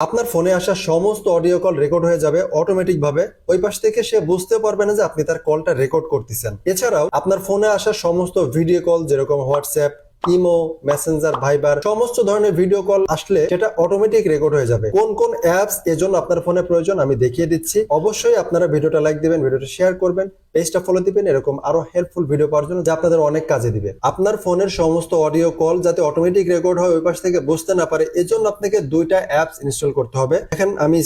আপনার ফোনে আসা সমস্ত অডিও কল রেকর্ড হয়ে যাবে অটোমেটিক ভাবে। ওই পাশ থেকে সে বুঝতে পারবে না যে আপনি তার কলটা রেকর্ড করতেছেন। এছাড়াও আপনার ফোনে আসা সমস্ত ভিডিও কল, যেরকম হোয়াটসঅ্যাপ, ইমো, মেসেঞ্জার, ভাইবার, সমস্ত ধরনের ভিডিও কল আসলে সেটা অটোমেটিক রেকর্ড হয়ে যাবে। কোন কোন অ্যাপস এজন্য আপনার ফোনে প্রয়োজন আমি দেখিয়ে দিচ্ছি। অবশ্যই আপনারা ভিডিওটা লাইক দিবেন, ভিডিওটা শেয়ার করবেন, পেজটা ফলো দিবেন, এরকম আরো হেল্পফুল ভিডিও পাওয়ার জন্য যা আপনাদের অনেক কাজে দিবে। আপনার ফোনের সমস্ত অডিও কল যাতে অটোমেটিক রেকর্ড হয়, ওই পাশ থেকে বুঝতে না পারে, এজন্য আপনাকে দুইটা অ্যাপস ইনস্টল করতে হবে। দেখেন আমি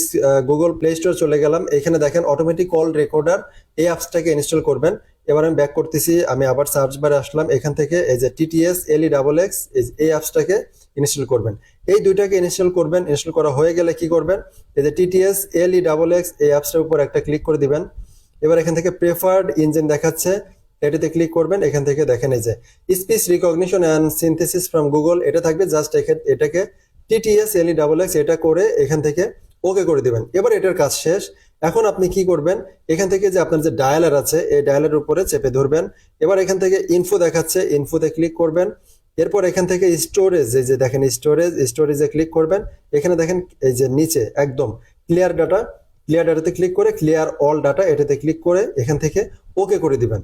গুগল প্লে স্টোর চলে গেলাম, এখানে দেখেন অটোমেটিক কল রেকর্ডার, এই অ্যাপসটাকে ইনস্টল করবেন। এবার আমি ব্যাক করতেছি, আমি আবার সার্চ বারে আসলাম, এখান থেকে এই যে টিটিএস LEXX এই অ্যাপসটাকে ইনস্টল করবেন। এই দুইটাকে ইনস্টল করবেন। ইনস্টল করা হয়ে গেলে কি করবেন, এই যে টিটিএস LEXX এই অ্যাপসটার উপর একটা ক্লিক করে দিবেন। এবার এখান থেকে প্রেফার্ড ইঞ্জিন দেখাচ্ছে, এটাতে ক্লিক করবেন। এখান থেকে দেখেন এই যে speech recognition and synthesis from Google, এটা থাকবে। জাস্ট এটাকে টিটিএস LEXX এটা করে এখান থেকে ওকে করে দিবেন। এবার এটার কাজ শেষ। এখন আপনি কি করবেন, এখান থেকে যে আপনার যে ডায়ালার আছে, এই ডায়ালারের উপরে চেপে ধরবেন। এবার এখান থেকে ইনফো দেখাচ্ছে, ইনফোতে ক্লিক করবেন। এরপর এখান থেকে স্টোরেজ, এই যে দেখেন স্টোরেজে ক্লিক করবেন। এখানে দেখেন এই যে নিচে একদম ক্লিয়ার ডাটাতে ক্লিক করে ক্লিয়ার অল ডাটা এটাতে ক্লিক করে এখান থেকে ওকে করে দিবেন।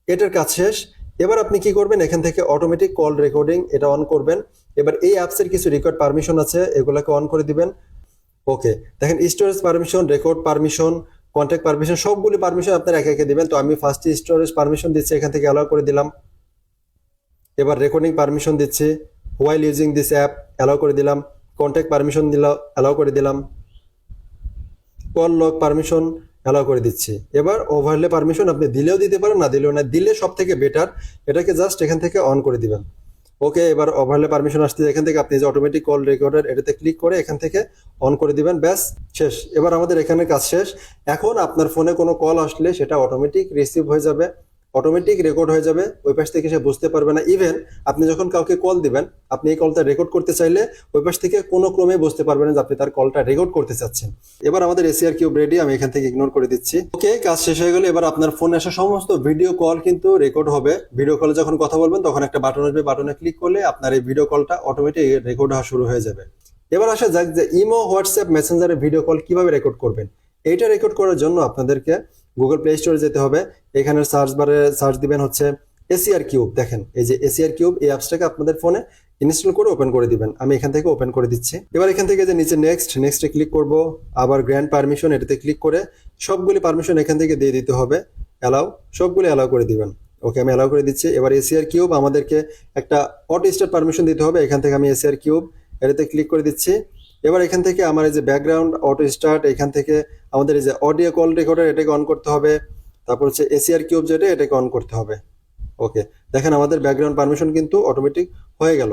এটার কাজ শেষ। এবার আপনি কি করবেন, এখান থেকে অটোমেটিক কল রেকর্ডিং এটা অন করবেন। এবার এই অ্যাপসের কিছু রেকর্ড পারমিশন আছে, এগুলোকে অন করে দিবেন। ওকে, দেখেন storage permission, record permission, contact permission, সবগুলি পারমিশন আপনার একে একে দিবেন। তো আমি ফার্স্টে স্টোরেজ পারমিশন দিচ্ছি, এখান থেকে অ্যালাউ করে দিলাম। এবার রেকর্ডিং পারমিশন দিচ্ছি, while using this app allow করে দিলাম। কন্ট্যাক্ট পারমিশন অ্যালাউ করে দিলাম। কল লগ পারমিশন অ্যালাউ করে দিচ্ছি। এবার ওভারলে পারমিশন আপনি দিলেও দিতে পারেন, না দিলেও না, দিলে সব থেকে বেটার। এটাকে জাস্ট এখান থেকে অন করে দিবেন। ওকে, এবার ওভারলে পারমিশন আসছে, এখান থেকে আপনি যে অটোমেটিক কল রেকর্ডার এটাতে ক্লিক করে এখান থেকে অন করে দিবেন। ব্যাস শেষ। এবার আমাদের এখানে কাজ শেষ। এখন আপনার ফোনে কোনো কল আসলে সেটা অটোমেটিক রিসিভ হয়ে যাবে, অটোমেটিক রেকর্ড হয়ে যাবে। ওই পাশ থেকে সে বুঝতে পারবে না। ইভেন আপনি যখন কাউকে কল দিবেন, আপনি এই কলটা রেকর্ড করতে চাইলে ওই পাশ থেকে কোনো ক্রমে বুঝতে পারবেন যে আপনি তার কলটা রেকর্ড করতে চাচ্ছেন। এবার আমাদের এসিআর কিউব রেডি, আমি এখান থেকে ইগনোর করে দিচ্ছি। ওকে, কাজ শেষ হয়ে গেলে এবার আপনার ফোনে আসা সমস্ত ভিডিও কল কিন্তু রেকর্ড হবে। ভিডিও কলে যখন কথা বলবেন তখন একটা বাটন আসবে, বাটনে ক্লিক করলে আপনার এই ভিডিও কলটা অটোমেটিক রেকর্ড হওয়া শুরু হয়ে যাবে। এবার আসা যাক যে ইমো, হোয়াটসঅ্যাপ, মেসেঞ্জারে ভিডিও কল কিভাবে রেকর্ড করবেন। এইটা রেকর্ড করার জন্য আপনাদেরকে গুগল প্লে স্টোরে যেতে হবে। এখানে সার্চ বারে সার্চ দিবেন হচ্ছে এসিআর কিউব। দেখেন এই যে এসিআর কিউব, এই অ্যাপসটাকে আপনাদের ফোনে ইনস্টল করে ওপেন করে দিবেন। আমি এখান থেকে ওপেন করে দিচ্ছি। এবার এখান থেকে যে নিচে নেক্সটে ক্লিক করব, আবার গ্র্যান্ড পারমিশন এটাতে ক্লিক করে সবগুলি পারমিশন এখান থেকে দিয়ে দিতে হবে। অ্যালাউ, সবগুলি অ্যালাউ করে দিবেন। ওকে, আমি অ্যালাউ করে দিচ্ছি। এবার এসিআর কিউব আমাদেরকে একটা অটো স্টার্ট পারমিশন দিতে হবে। এখান থেকে আমি এসিআর কিউব এটাতে ক্লিক করে দিচ্ছি। এবার এখান থেকে আমার এই যে ব্যাকগ্রাউন্ড অটো স্টার্ট, এখান থেকে আমাদের এই যে অডিও কল রেকর্ডার এটাকে অন করতে হবে। তারপর হচ্ছে এসিআর কিউব যেটা, এটাকে অন করতে হবে। ওকে, দেখেন আমাদের ব্যাকগ্রাউন্ড পারমিশন কিন্তু অটোমেটিক হয়ে গেল।